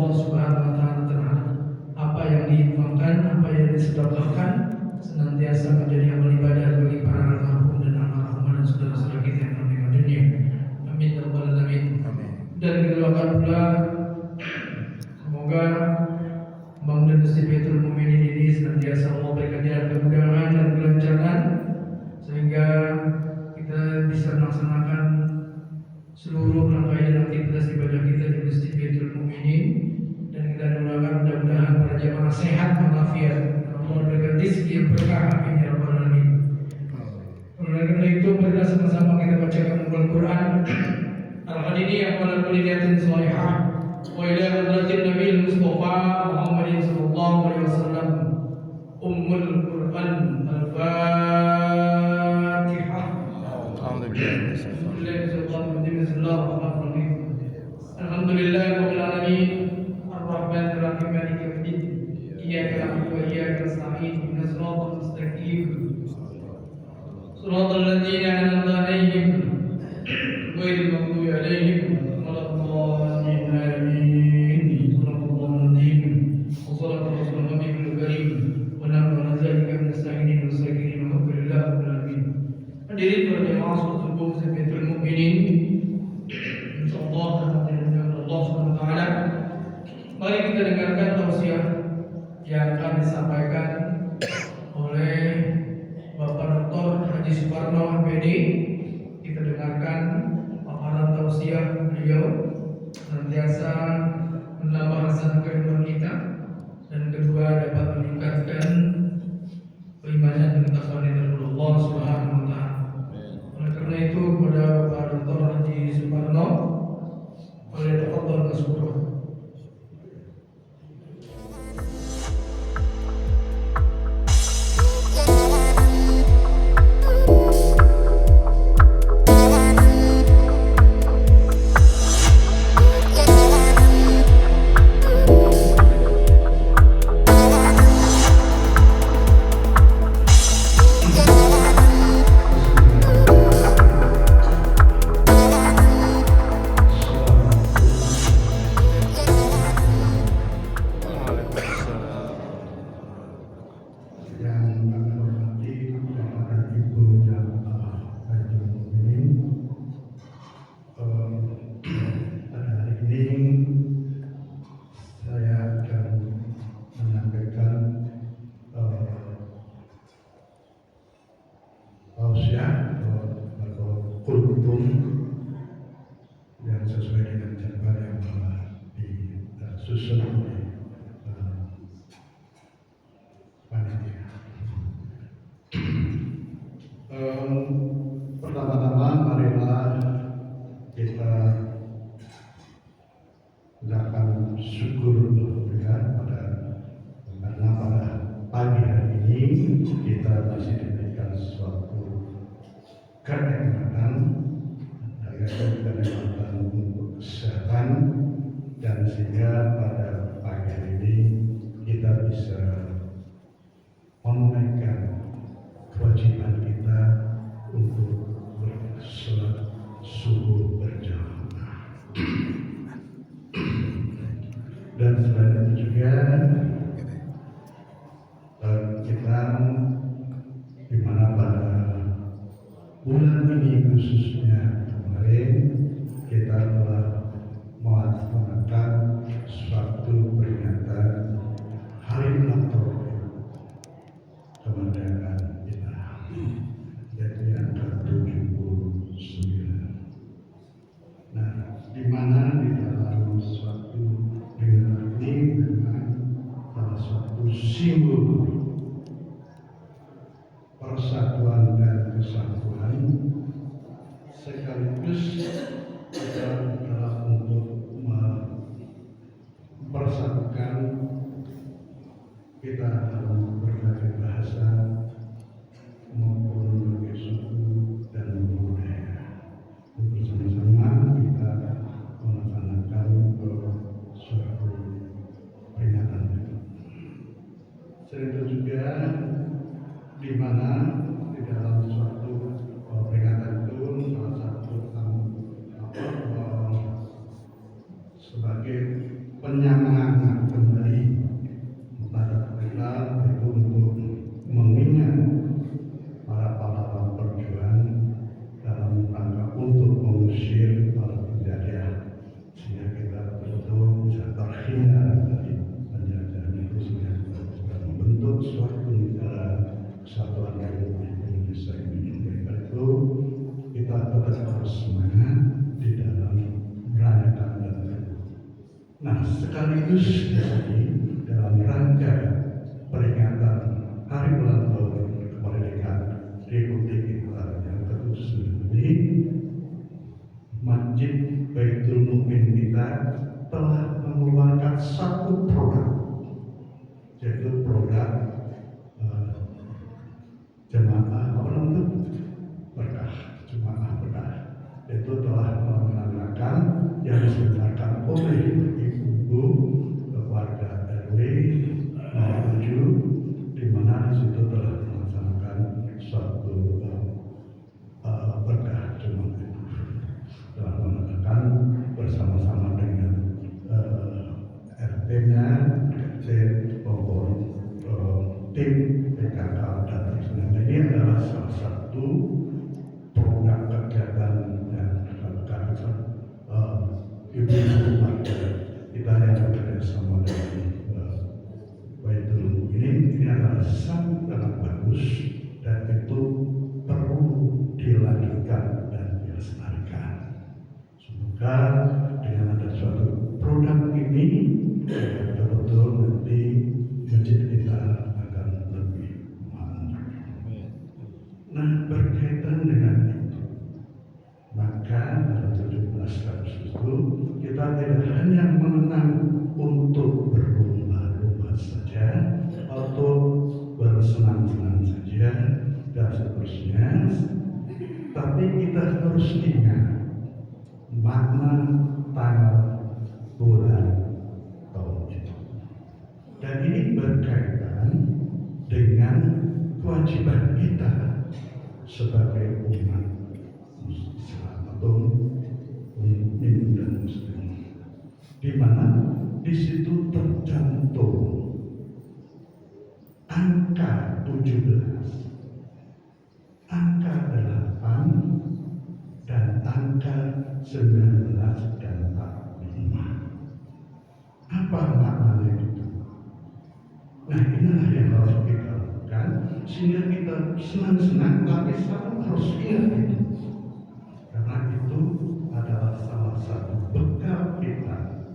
Allah Subhanahu wa taala terhadap apa yang diinfakkan, apa yang disedekahkan senantiasa menjadi amal ibadah bagi para almarhum dan almarhumah dan saudara-saudara kita yang meninggal dunia. Amin ya rabbal alamin. Dan didoakan pula semoga bangunan Masjid Baitul Mukminin ini senantiasa Allah berikan jalan kemudahan dan kelancaran sehingga kita bisa melaksanakan seluruh rangkaian aktivitas ibadah kita di Masjid Baitul Mukminin, dan kita doakan mudah-mudahan para jamaah sehat walafiat, Allah berikan rezeki yang berkah, amin ya rabbal alamin. Oleh karena itu, mari sama-sama kita bacakan Al-Quran Al-Hadini aqwala kulli niyatin shalihah wa ila hadratin Nabi Mustafa Muhammadin sallallahu alaihi wasallam. Ummul Quran Al-Fatihah. Bismillahirrahmanirrahim. Alhamdulillahirabbil alamin arrahmanir rahim maliki yaumiddin. Iyyaka na'budu wa iyyaka nasta'in. Ihdinas siratal mustaqim. Shiratal ladzina an'amta 'alaihim ghairil maghdubi 'alaihim waladdallin. Amin. Subhanallahil wa salatu wassalamu ala nabiyil karim wa ala alihi wa sahbihi wa sallam. Alhamdulillah rabbil alamin. Hadirin para jemaah Masjid Baitul Mukminin, insyaallah dengan Allah Subhanahu wa taala, mari kita dengarkan tausiah yang akan disampaikan oleh Bapak Dr. Haji Suparno MPD. Kita dengarkan paparan tausiah beliau, senantiasa menambah hasanah keimanan kita, dan kedua dapat meningkatkan keimanan dan takwa kepada Allah Subhanahu wa taala. Oleh karena itu, kepada Bapak Dr. Haji Suparno, oleh Dr. Masuro. Yang sesuai dengan jadwal yang telah disusun oleh panitia. Pertama-tama marilah kita ucapkan syukur karena pada pagi hari ini kita masih diberikan suatu kenikmatan untuk kesehatan, dan sehingga pada pagi hari ini kita bisa menunaikan kewajiban kita untuk bersolat subuh berjamaah. Dan selain itu juga kita di mana pada bulan ini khususnya kita telah melaksanakan suatu peringatan Hari Ulang Tahun kemerdekaan kita, yaitu yang ke-79. Nah, di mana di dalam suatu peringatan ini memang salah satu simbol persatuan dan kesatuan, sekaligus kita adalah untuk mempersatukan kita dalam berbagai bahasa maupun berbagai suku dan budaya. Bersama-sama kita melaksanakan suatu peringatan itu. Selain itu juga di mana di dalam suatu peringatan itu salah satu sebagai penyemangat kembali kepada kita itu untuk mengingat para pahlawan perjuangan dalam rangka untuk mengusir para penjajah, sehingga kita betul bisa terhindar dari penjajahan itu, sehingga kita bisa membentuk suatu negara kesatuan Republik Indonesia ini. Oleh itu kita tetap harus semangat di dalam merayakan dan nah sekaligus dalam rangka peringatan Hari Ulang Tahun Kemerdekaan Republik kita yang ke-79 ini, Masjid Baitul Mukmin kita telah mengeluarkan satu produk, yaitu produk jemaah berkah, jemaah berkah, itu telah menandakan yang diselenggarakan oleh ibu keluarga RW 07, di mana di situ telah melaksanakan suatu berkah jemaah itu, telah mengadakan bersama-sama dengan RT-nya, RT maupun tim PKK dan sebagainya. Ini adalah salah satu program kegiatan yang dilakukan ibu-ibu keluarga kita yang bekerja sama dengan Baitul Mukmin. Ini adalah sangat bagus dan itu perlu dilanjutkan dan dilestarikan. Semoga dengan ada suatu produk ini betul-betul nanti masjid kita akan lebih mantap. Nah, berkaitan dengan itu, maka dalam 17 Agustus itu kita tidak hanya mengenang untuk berlomba-lomba saja atau bersenang-senang saja dan seterusnya, tapi kita harus ingat makna tanggal bulan tahun itu. Dan ini berkaitan dengan kewajiban kita sebagai umat Islam atau mukmin dan muslim, di mana di situ tercantum angka 17, angka 8, dan angka 19 dan 45. Apa maknanya itu? Nah, inilah yang harus kita lakukan sehingga kita senang-senang, tapi selalu harus ingat itu, karena itu adalah salah satu bekal kita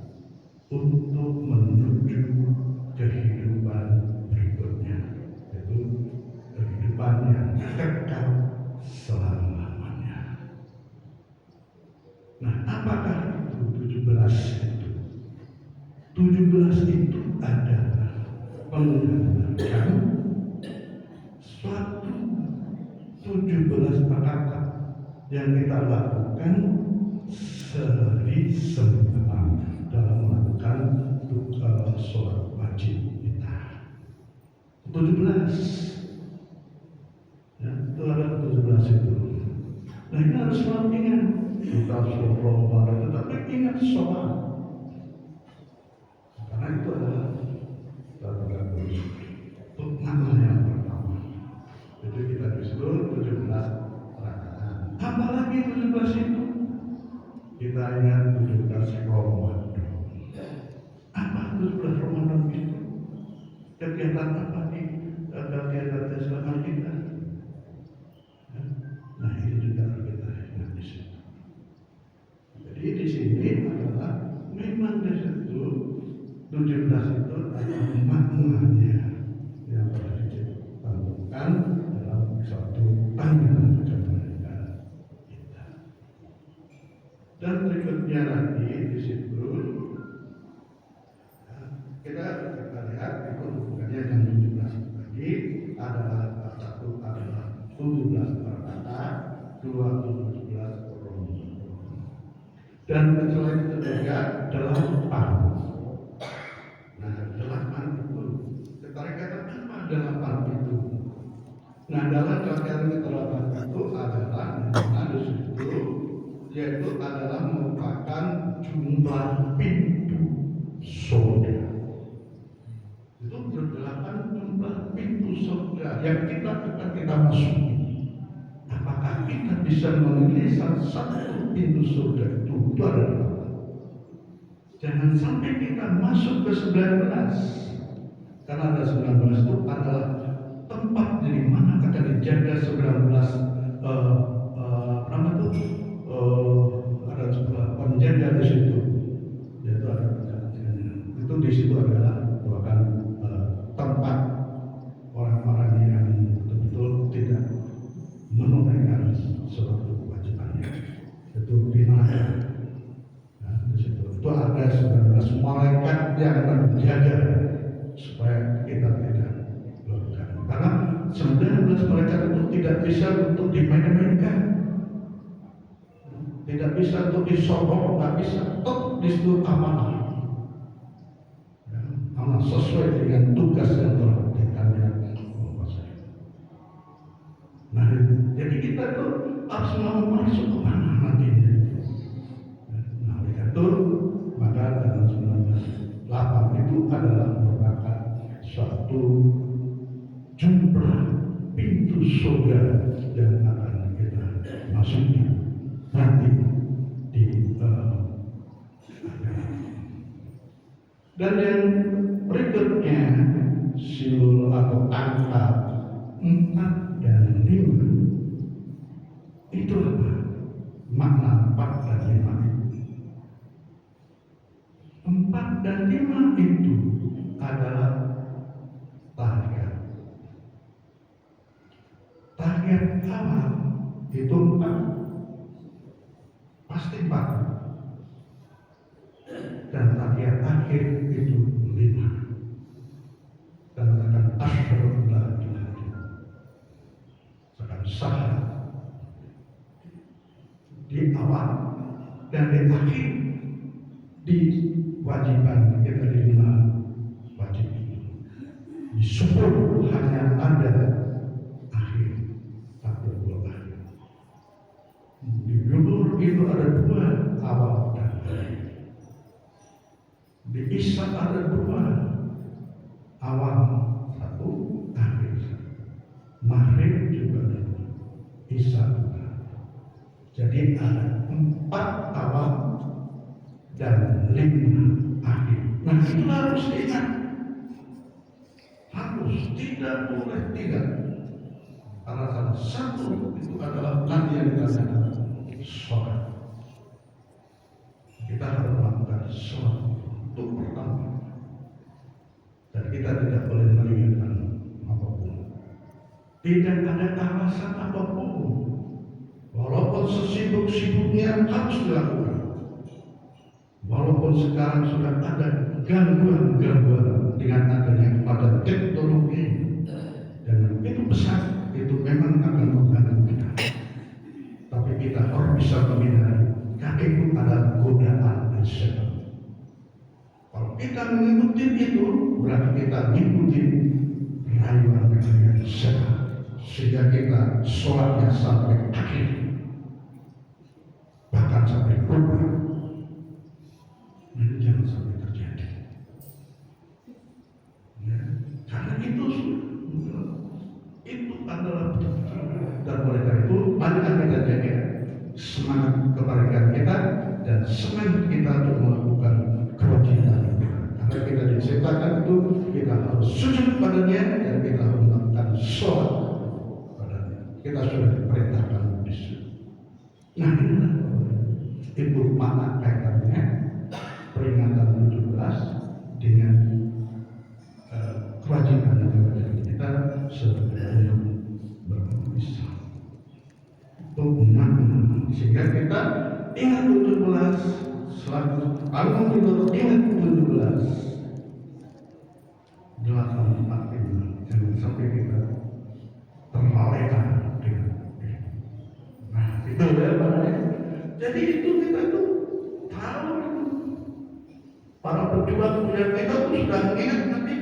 untuk menuju kehidupan berikutnya, yaitu kehidupan yang kekal selama-lamanya. Nah, apakah itu 17 itu? 17 itu adalah menggambarkan suatu 17 perkara yang kita lakukan sehari semalam dalam melakukan sholat wajib kita. 17 ya, itu ada 17 itu. Nah, ini harus selalu ingat. Kita suruh lomba, tetapi ingat sholat, karena itu adalah untuk nama yang pertama. Jadi kita disuruh 17 rakaat. Apalagi 17 itu? Kita ingat 17 Ramadan. Apa 17 Ramadan itu? Kegiatan apa di kegiatan selama kita? Nah, ini juga kita ingat di situ. Jadi di sini adalah memang di situ 17 itu adalah maknanya yang telah ditentukan dalam suatu tanggal kemerdekaan kita. Dan berikutnya lagi di situ kita lihat itu hubungannya dengan 17 tadi adalah satu adalah 17 rakaat, dua 17 Ramadan, dan selain itu juga 8. Nah, 8 itu keterkaitan apa 8 itu? Nah, dalam keterkaitan 8 itu adalah di situ, yaitu adalah merupakan jumlah pintu surga. Itu berdelapan jumlah pintu surga yang kita akan kita masuki. Apakah kita bisa memilih salah satu pintu surga itu? Itu adalah jangan sampai kita masuk ke 19. Karena ada 19 itu adalah tempat di mana akan dijaga 19 ada sebuah penjaga di situ, yaitu ada itu di situ adalah merupakan tempat orang-orang yang betul-betul tidak menunaikan suatu kewajibannya. Itu di mana? Nah, di situ itu ada 19 malaikat yang menjaga supaya kita tidak logam. Karena 19 malaikat itu tidak bisa untuk dimain-mainkan, tidak bisa untuk disombong, nggak bisa. Tetap di situ amanah, ya, amanah sesuai dengan tugas yang telah diberikannya. Nah, jadi kita tuh harus mau masuk ke mana nantinya. Nah, oleh itu maka dalam 19:8 itu adalah merupakan suatu jumlah pintu surga yang akan kita masuki nanti di dan yang berikutnya siul atau angka 4 dan 5 itu apa? Makna 4 dan 5 itu 4 dan 5 itu adalah target awal itu 4 pasti 4 dan target akhir itu 5 dan akan asyhadu la ilaha illallah akan sah di awal dan di akhir diwajibkan kita di 5 wajib itu di syukur hanya ada akhir tapi belum akhir. Di Yudur itu ada 2 awal dan akhir. Di Isa ada 2 awal 1 akhir. Maghrib juga ada 2 Isa juga. Jadi ada 4 awal dan 5 akhir. Nah, itu harus diingat. Harus, tidak boleh tidak. Karena salah satu itu adalah nanti yang kita sadar sholat. Kita harus melakukan sholat untuk pertama. Dan kita tidak boleh meninggalkan apapun. Tidak ada alasan apapun. Walaupun sesibuk-sibuknya harus dilakukan. Walaupun sekarang sudah ada gangguan-gangguan dengan adanya kepada teknologi dan itu besar, itu memang akan mengganggu kita. Tapi kita harus bisa menghindari karena itu adalah godaan setan. Kalau kita mengikuti itu, berarti kita mengikuti rayuan setan sehingga kita sholatnya sampai akhir, bahkan sampai berubah. Ini jangan sampai terjadi. Ya, karena itu adalah dan oleh karena itu mari kita jaga semangat kemerdekaan kita dan semangat kita untuk melakukan kewajiban kita. Karena kita diciptakan itu kita harus sujud padanya dan kita harus melakukan sholat padanya. Kita sudah diperintahkan di situ. Nah, inilah itu makna kaitannya peringatan 17 dengan kewajiban kita sebagai berumat Islam. Itu makna sehingga kita ingat 17 selalu bangun tidur ingat 17 845 jangan sampai kita terlalaikan dengan nah itu ya makanya. Jadi itu kita tuh tahu para pejuang kita tuh sudah ingat nanti.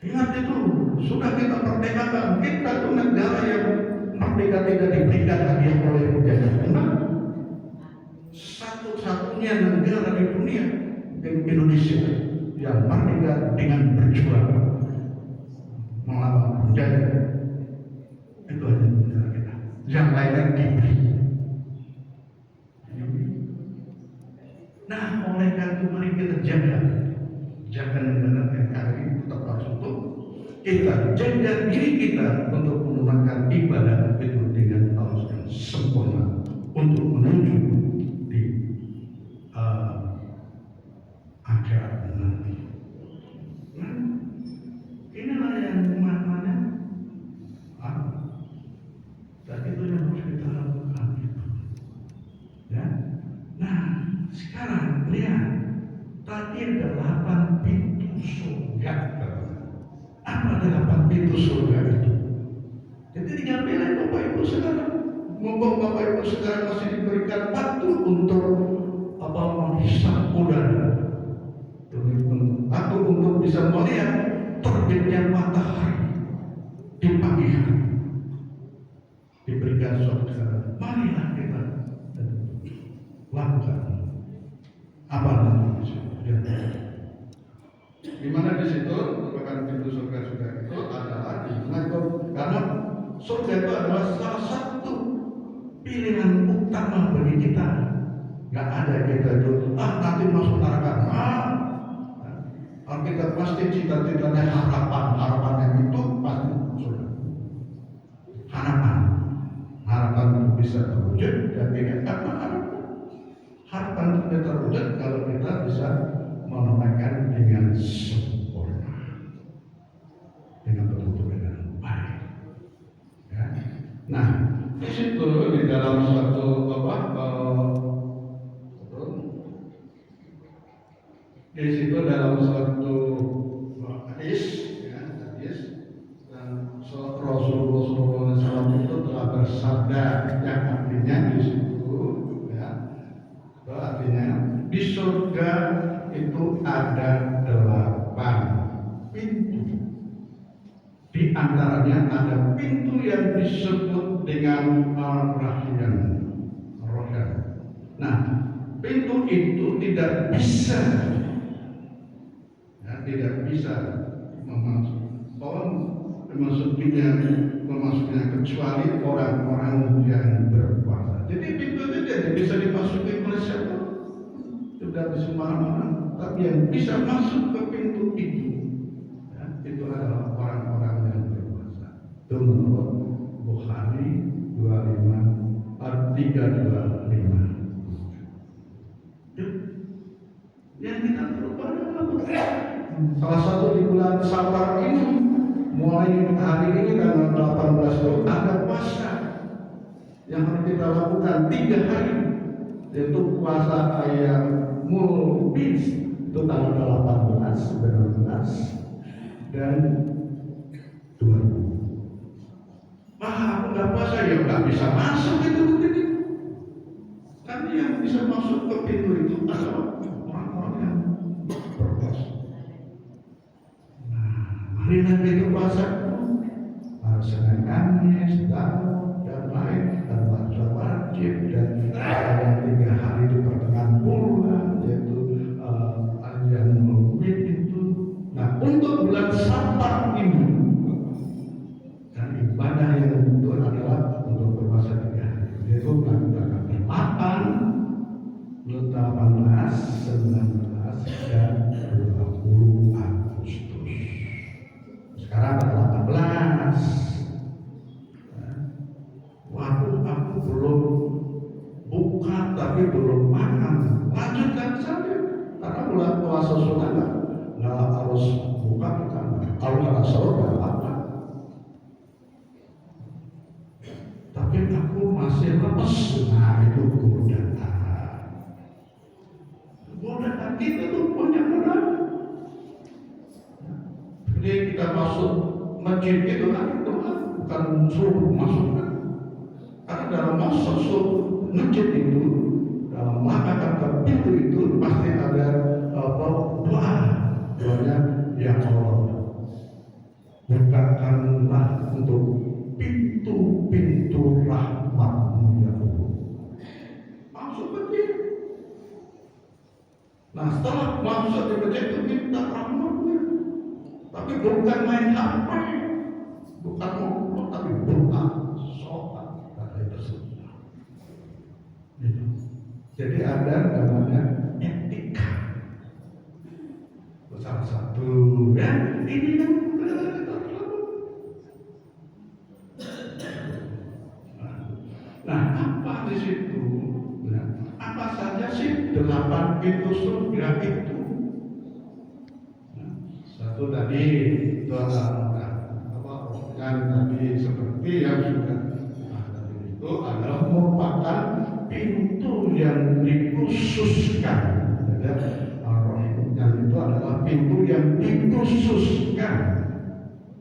Ingat itu, sudah kita merdekakan. Kita itu negara yang merdeka tidak diberikan hadiah oleh penjajah. Satu-satunya negara di dunia Indonesia yang merdeka dengan berjuang melawan penjajah. Itu aja negara kita. Yang lainnya diberi. Nah, oleh karena itu mari kita jaga negara NKRI tetap harus untuk kita jaga diri kita untuk menunaikan ibadah itu dengan harus yang sempurna untuk menuju di akhirat nanti. Nah, inilah yang maknanya. Dan itu yang harus kita lakukan. Ya. Nah, sekarang lihat, tadi ada 8 pintu surga. Apa 8 pintu surga itu? Jadi tinggal pilih Bapak Ibu sekarang. Mumpung Bapak Ibu sekarang masih diberikan waktu untuk menghisap udara, waktu untuk bisa melihat terbitnya matahari di pagi hari. Diberikan suatu kesempatan, marilah kita lakukan apa nanti di mana di situ merupakan pintu surga itu adalah di mana itu, karena surga itu adalah salah satu pilihan utama bagi kita. Nggak ada kita itu nanti masuk neraka. Kita pasti cita-citanya harapannya itu pasti surga. Harapan itu bisa terwujud dan tidak karena harapan itu tidak terwujud kalau kita bisa menunaikan dengan sempurna, dengan betul-betul dengan baik. Ya. Nah, di situ di dalam suatu di situ dalam suatu hadis, dan Rasulullah SAW itu telah bersabda yang artinya di situ, itu artinya di surga itu ada 8 pintu. Di antaranya ada pintu yang disebut dengan Ar-Rahyan. Nah, pintu itu tidak bisa memasukinya kecuali orang-orang yang berkuasa. Jadi pintu itu tidak bisa dimasuki oleh siapa, tidak bisa mana-mana. Tapi yang bisa masuk ke pintu itu, itu adalah orang-orang yang berkuasa. Itu menurut Bukhari 325. Yang kita perlu salah satu di bulan Safar ini, mulai hari ini tanggal 18 itu ada puasa yang harus kita lakukan 3 hari, yaitu puasa Ayyamul Bid itu tanggal 18, 19 dan 20. Aku nggak puasa ya nggak bisa masuk itu begini. Kan yang bisa masuk ke pintu itu adalah orang-orang yang berpuasa. Marilah kita puasa harus Senin, Kamis, Daud dan lain, dan puasa wajib dan yang 3 hari di pertengahan bulan, yaitu Ayyamul Bid itu. Nah, untuk bulan Safar ini dan ibadah yang itu adalah untuk berpuasa 3 hari, yaitu tanggal 8, 18, 19 dan 20 Agustus. Sekarang tanggal 18. Waduh, aku belum buka tapi belum makan. Lanjutkan saja, karena bulan puasa sudah nggak harus buka kita. Kalau nggak sahur nggak apa-apa. Tapi aku masih lemes. Nah, itu godaan. Godaan kita tuh banyak banget. Jadi kita masuk masjid itu kan bukan suruh masuk kan? Karena dalam masuk masjid itu, dalam kata pintu itu pasti ada doanya, ya Allah, bukakanlah untuk pintu-pintu rahmat-Mu ya Allah. Masuk masjid. Nah setelah masuk di masjid itu minta rahmatnya, tapi bukan main HP, bukan ngomong, tapi doa, sholat, kata tersebut. Gitu. Jadi ada namanya etika. Salah satu ya ini yang kita lakukan. Nah, apa di situ? Nah, apa saja sih 8 pintu surga itu? Nah, satu tadi itu yang tadi seperti yang sudah tadi itu adalah merupakan pintu yang dikhususkan. Ya, yang itu adalah pintu yang dikhususkan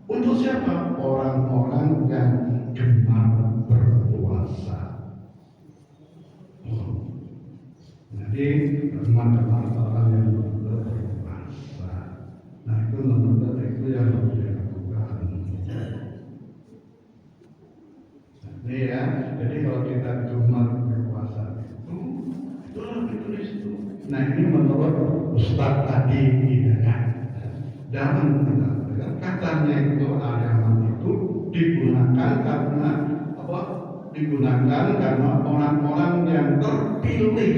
untuk siapa? Orang-orang yang gemar berpuasa. Jadi teman-teman orang yang berpuasa. Nah itu menurut itu yang harus dilakukan. Ini ya. Jadi kalau kita gemar berpuasa itu ditulis itu. Nah ini menurut Ustaz tadi kan. Jangan kita katanya itu agama itu digunakan karena apa? Digunakan karena orang-orang yang terpilih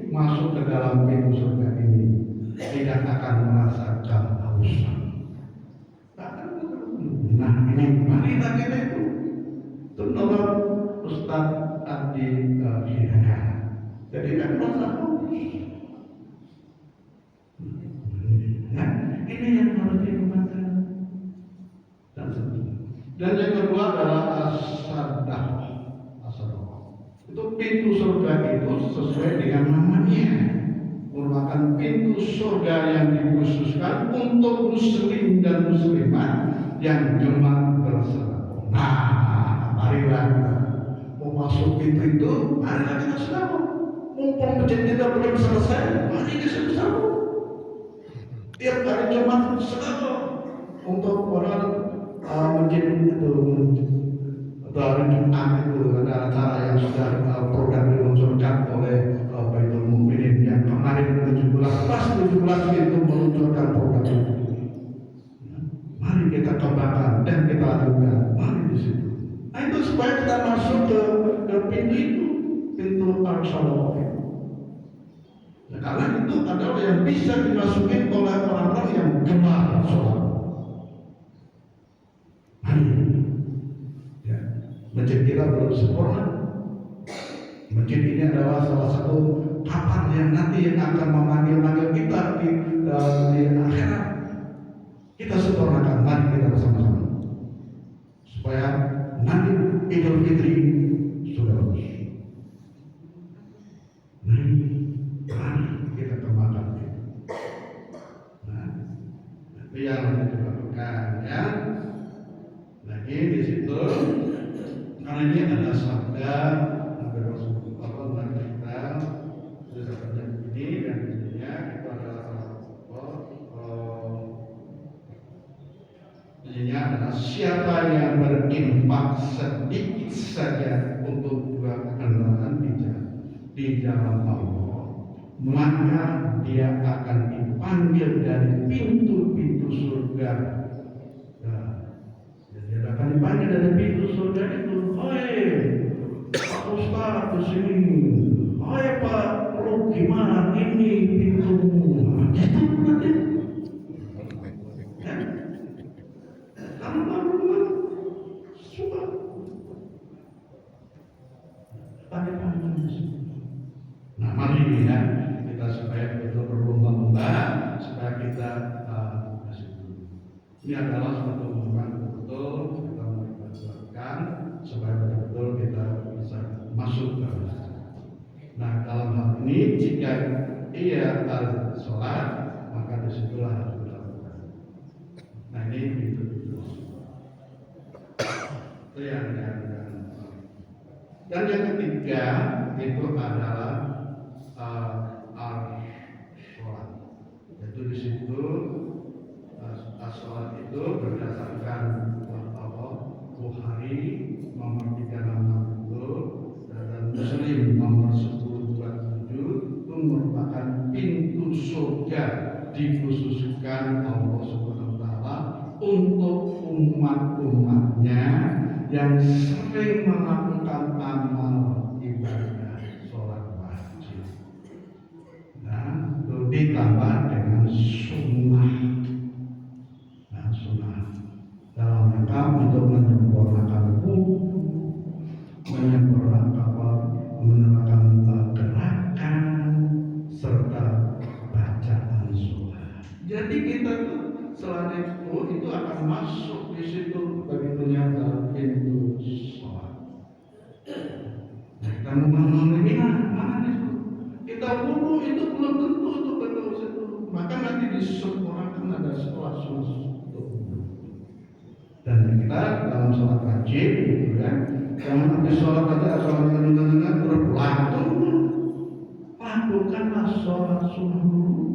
masuk ke dalam pintu surga ini tidak akan merasakan hausan. Nah ini mari kita itu menurut Ustaz tadi hidayah. Jadi kan merasa haus. Nah, ini yang harus digunakan. Dan yang kedua adalah as-sadaqah. Itu pintu surga itu sesuai dengan namanya, merupakan pintu surga yang dikhususkan untuk muslim dan muslimah yang gemar bersedekah. Nah, marilah kita mau masuk pintu itu, marilah kita sedekah. Mumpung masjid kita belum selesai, mari kita sedekah. Tiap hari Jumat sedekah untuk orang masjid itu. Hari Jumat itu ada acara yang sudah program diluncurkan oleh Baitul Mukminin yang kemarin 17 itu meluncurkan program itu. Mari kita kembangkan dan kita lakukan. Mari di situ. Nah itu supaya kita masuk ke pintu itu, pintu Ar-Salah. Nah, karena itu adalah yang bisa dimasukin oleh orang-orang yang gemar sholat. Masjid kita belum sempurna. Masjid ini adalah salah satu kapal yang nanti yang akan memanggil kita di akhirat. Kita sempurnakan, mari kita bersama-sama supaya nanti Idul Fitri sudah lulus. Mari kita kembangkan itu. Nah, itu yang harus dilakukan ya. Lagi di situ. Karena ini adalah sabda Nabi Rasulullah kita sudah sabda ini dan intinya itu adalah intinya adalah siapa yang berinfak sedikit saja untuk dua kendaraan di jalan Allah, maka dia akan dipanggil dari pintu-pintu surga. Dia akan dipanggil dari pintu surga itu. Hai Pak Ustaz di sini. Hai Pak, lu gimana ini pintumu? Itu berarti. Kamu suka. Tanya-tanya di sini. Nah mari ya kita supaya betul berlomba-lomba supaya kita ini adalah suatu momen betul kita melakukan supaya betul-betul kita bisa masuk ke dalam. Nah dalam hal ini jika ia harus sholat maka disitulah harus dilakukan. Nah ini itu yang dan yang ketiga itu adalah sholat. Yaitu di situ sholat itu berdasarkan Bukhari nomor 367 dan Muslim nomor 1027 itu merupakan pintu surga juga dikhususkan Allah Subhanahu wa taala untuk umat-umatnya yang sering melakukan amal ibadah sholat wajib. Nah, itu ditambah dengan sunnah. Nah, sunnah dalam rangka untuk menyempurnakan wudhu, menyempurnakan gerakan serta bacaan sholat. Jadi kita tuh selain itu akan masuk di situ begitu nyata pintu sholat. Nah, kita memenuhi mana itu? Kita wudhu itu belum tentu untuk betul situ. Maka nanti disempurnakan ada sholat sunat. Dan kita dalam sholat wajib, gitu ya, jangan habis sholat aja asal mendengar terus lakukanlah sholat sunnah dulu.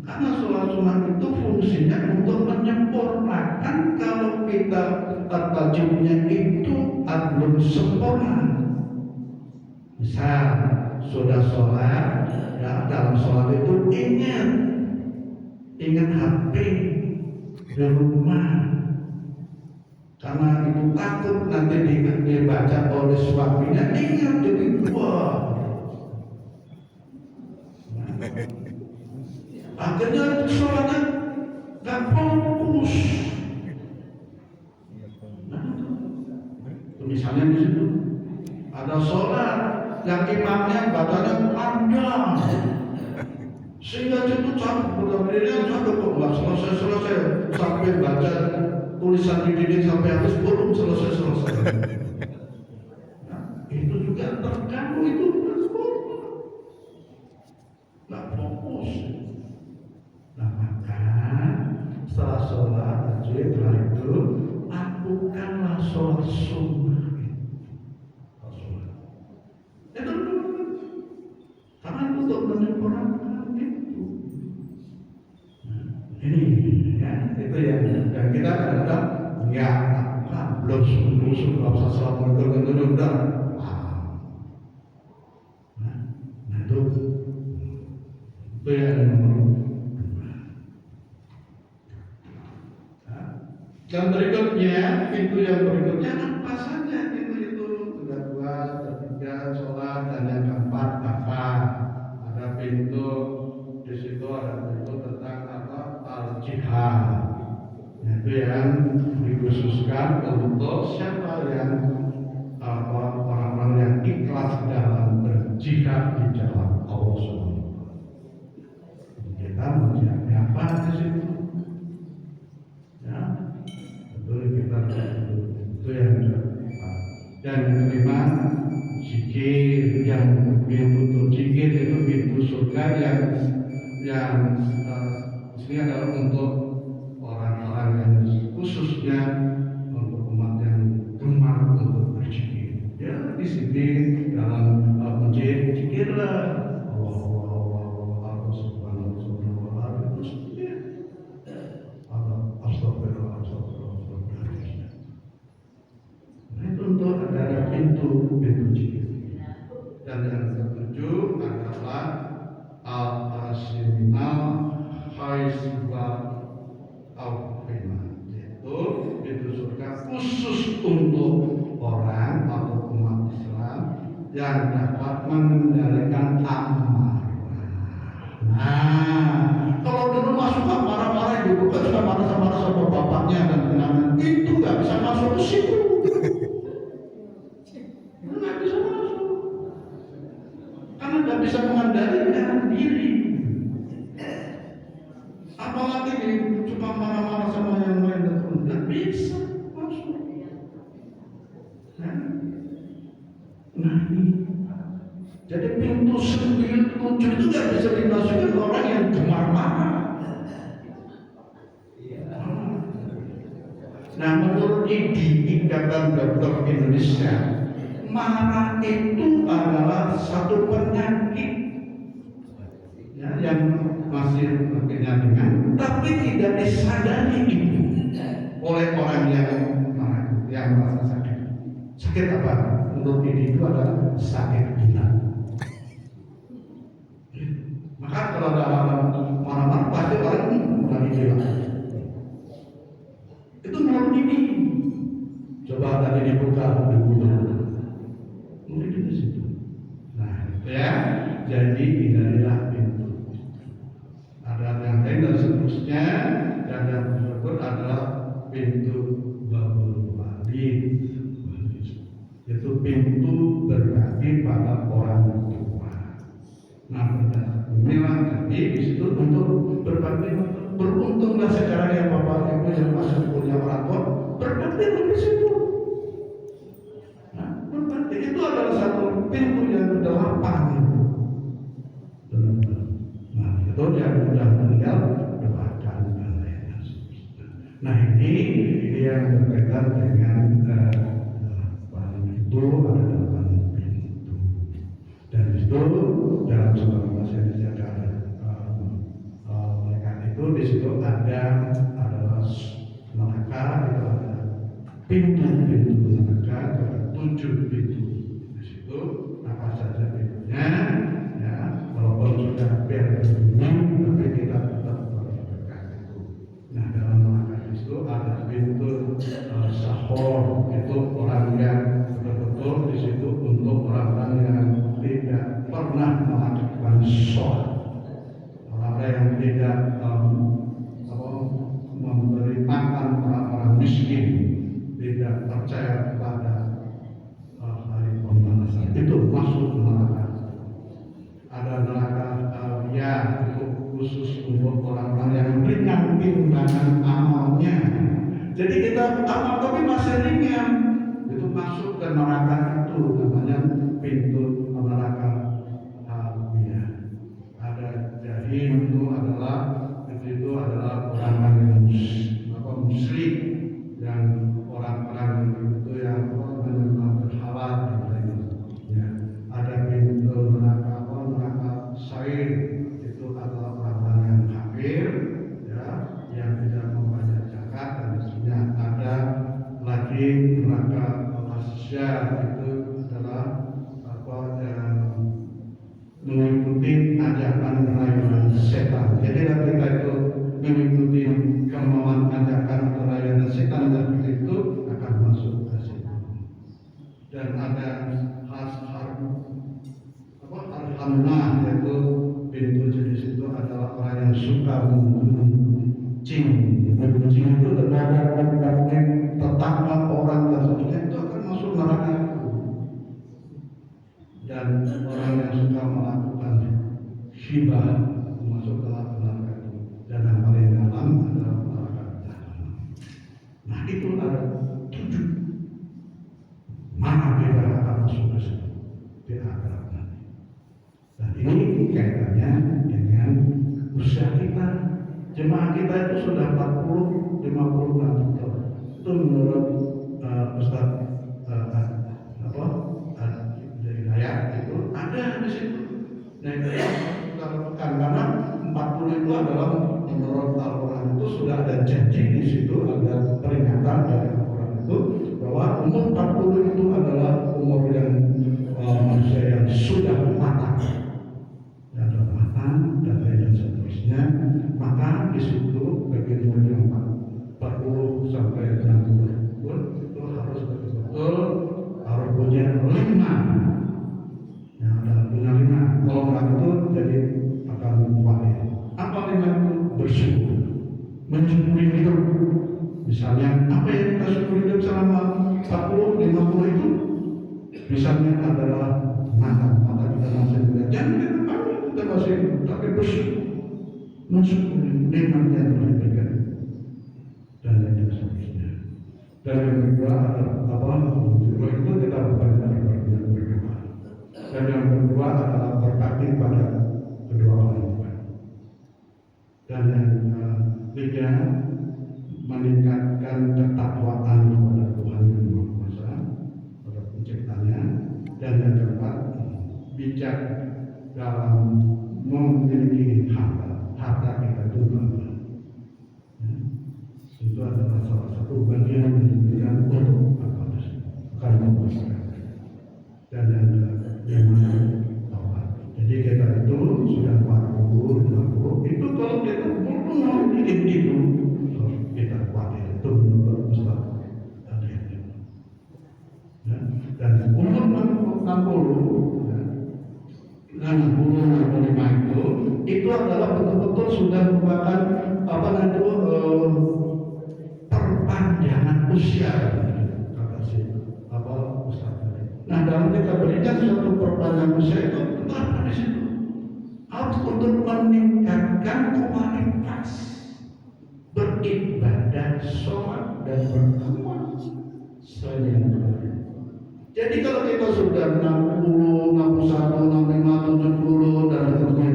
Karena sholat sunnah itu fungsinya untuk menyempurnakan kalau kita wajibnya itu belum sempurna. Misal sudah sholat, ya, dalam sholat itu ingat HP di rumah, karena itu takut nanti dibaca oleh suaminya, ingat jadi wah. Akhirnya sholatnya gak fokus. Nah, misalnya di situ ada sholat yang imamnya bacanya panjang, sehingga itu berdirinya sampai kok selesai sampai baca tulisan di dinding sampai habis belum selesai. Nah, itu juga terganggu, itu nggak fokus. Nah, maka setelah sholat wajib itu lakukanlah sholat sunnah. Itu karena itu untuk menyempurnakan itu. Ini ya, itu yang kita kadang-kadang ya belum belum assalamualaikum itu udah. Nah itu yang nomor 2. Dan berikutnya, pintu yang berikutnya apa saja itu kedua, ketiga sholat, dan yang keempat apa? Ada pintu di situ, ada pintu tentang al-jihad. Itu yang dikhususkan untuk siapa yang orang-orang yang ikhlas dalam berjihad di jalan Allah Subhanahu. Kita menjadi apa di situ? Ya, itu kita itu yang keempat. Dan yang kelima, zikir, yang pintu zikir itu pintu surga yang ini adalah untuk orang-orang yang khususnya untuk umat yang gemar untuk berzikir. Ya, di sini dalam masjid zikirlah Allah Subhanahu wa taala. Astagfirullah. Nah, itu untuk ada pintu zikir. Dan yang ketujuh adalah al-asiminal haiswa al-fina, yaitu pintu surga khusus untuk orang atau umat Islam yang dapat mengendalikan amarah. Nah, kalau dulu masuk marah-marah ibu kan sudah marah-marah sama bapaknya dan kenangan itu nggak bisa masuk ke situ. Nggak bisa masuk karena nggak bisa mengendalikan diri. Apalagi cuma marah-marah sama yang lain dan nggak bisa masuk. Nah, jadi pintu 9, 7 itu nggak bisa dimasuki orang yang gemar marah. Nah, menurut Ikatan Dokter Indonesia, marah itu adalah satu penyakit ya, yang masih berkenyang, tapi tidak disadari itu oleh orang yang marah, yang merasa sakit. Sakit apa? Menurut ini itu adalah sakit gila. Maka kalau ada halaman mana-mana pasti orang lagi bilang itu mau ini. Coba tadi dibuka buku mungkin di situ. Nah, ya, jadi hindarilah pintu. Ada yang lain dan seterusnya, dan yang tersebut adalah pintu babul walid. Itu pintu berbagi pada orang tua. Nah, inilah tadi di situ untuk berbagi. Beruntunglah sekarang ya bapak ibu yang masih punya orang tua, berbakti di situ. Nah, berbakti itu adalah satu pintu yang ke-8 itu. Nah, itu yang sudah meninggal doakan dan lainnya. Nah, ini yang berkaitan dengan itu ada 8 pintu. Dan itu dalam sebuah bahasa Indonesia itu di situ ada adalah neraka, itu ada pintu-pintu neraka, ada 7 pintu di situ. Apa saja pintunya, ya walaupun sudah berbunyi, tapi kita tetap berdekat itu. Nah, dalam neraka di situ ada pintu sahor, itu orang yang betul-betul di situ untuk orang-orang yang tidak pernah melakukan sholat. Orang yang tidak memberi makan orang-orang miskin, tidak percaya kepada hari pembalasan, itu masuk neraka. Ada neraka ya, itu khusus untuk orang-orang yang ringan timbangan amalnya. Jadi kita amal tapi masih ringan, itu masuk ke neraka itu, namanya pintu neraka. Itu adalah orang-orang yang musyrik dan orang-orang itu yang menyembah berhala dan lain-lainnya. Ada pintu neraka sair, itu adalah orang-orang yang kafir, ya, yang tidak membayar zakat dan sebagainya. Ada lagi neraka al-asya, itu adalah mengikuti ajakan rayuan setan. Jadi kita itu mengikuti kemauan ajakan atau rayuan setan, dan itu akan masuk ke situ. Dan ada harhamah, yaitu pintu jenis itu adalah orang yang suka membuncing. Membuncing itu terhadap tetangga orang dan sebagainya, itu akan masuk neraka. Dan orang yang suka melakukan hibah masuk ke neraka itu. Dan yang paling dalam adalah neraka jahanam. Nah, itu ada 7. Mana kita akan masuk ke situ di akhirat nanti. Dan ini kaitannya dengan usia kita. Jemaah kita itu sudah 40-50 tahun. Itu menurut Ustaz itu ada di situ. Nah, itu karena 40 itu adalah menurut Al-Quran itu sudah ada janji di situ, ada peringatan dari Al-Quran itu bahwa umur 40 itu adalah umur yang manusia yang sudah matang, dan lain seterusnya. Maka di situ bagi umur yang 40 sampai 60 pun itu harus betul-betul harus punya 5. Kalau nggak itu jadi akan wali. Apa 5 itu? Bersyukur, mensyukuri hidup. Misalnya apa yang kita syukuri hidup selama 40-50 itu, misalnya adalah mata kita masih melihat, jangan kita masih tapi bersyukur, mensyukuri nikmat yang telah diberikan dan lain sebagainya. Dan yang kedua adalah itu kita bukan dari bagian berdoa. Dan yang kedua adalah berbakti pada kedua orang tua. Dan yang ketiga, meningkatkan ketakwaan kepada Tuhan yang Maha Kuasa, pada penciptanya. Dan yang keempat, bijak dalam memiliki harta kita itu banyak. Itu adalah salah satu bagian yang diberikan untuk apa sih? Karena masyarakat. Dan yang mana taubat. Jadi kita itu sudah 40 itu adalah betul-betul sudah merupakan apa namanya perpanjangan usia kata si apa Ustaz tadi. Nah dalam kita berikan suatu perpanjangan usia itu apa di situ? Harus untuk meningkatkan kualitas beribadah, sholat dan beramal selain jadi kalau kita sudah 60, 61, 65, 70 dan seterusnya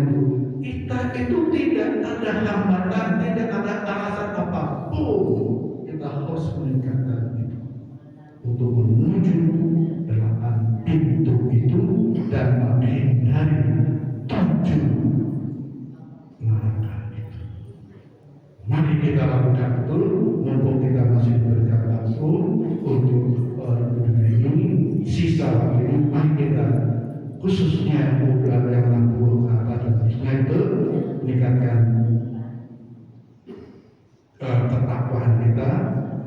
kita itu tidak ada hambatan, tidak ada alasan apapun kita harus meningkatkan itu untuk menuju delapan pintu itu dan menghindari 7 neraka itu. Mari kita lakukan itu mumpung kita masih diberikan waktu untuk ini sisa waktu mari kita khususnya beberapa yang 60 ke atas dan seterusnya itu meningkatkan ketakwaan kita,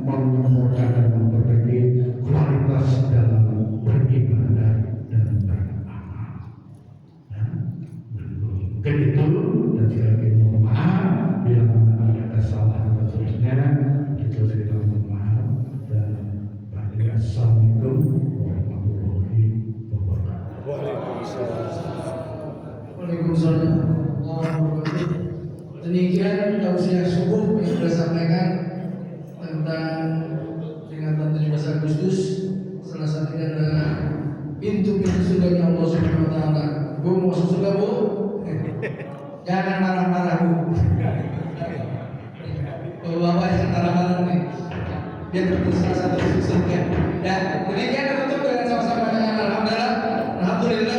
menumbuhkan dan memperbaiki kualitas dalam beribadah dan beramal. Mungkin itu dan sekali lagi mohon maaf bila ada kesalahan dan seterusnya itu saya mohon maaf dan Assalamualaikum warahmatullahi wabarakatuh. Waalaikumsalam warahmatullahi wabarakatuh. Demikian tausiah subuh yang sudah sampaikan tentang peringatan 17 Agustus. Salah satunya adalah pintu-pintu surganya Allah Subhanahu wa taala. Bu mau masuk surga, Bu? Jangan marah-marah, Bu. Bapak yang marah-marah nih. Dia terpisah satu surga. Dan demikian kita tutup dengan sama-sama dengan alhamdulillah. Alhamdulillah,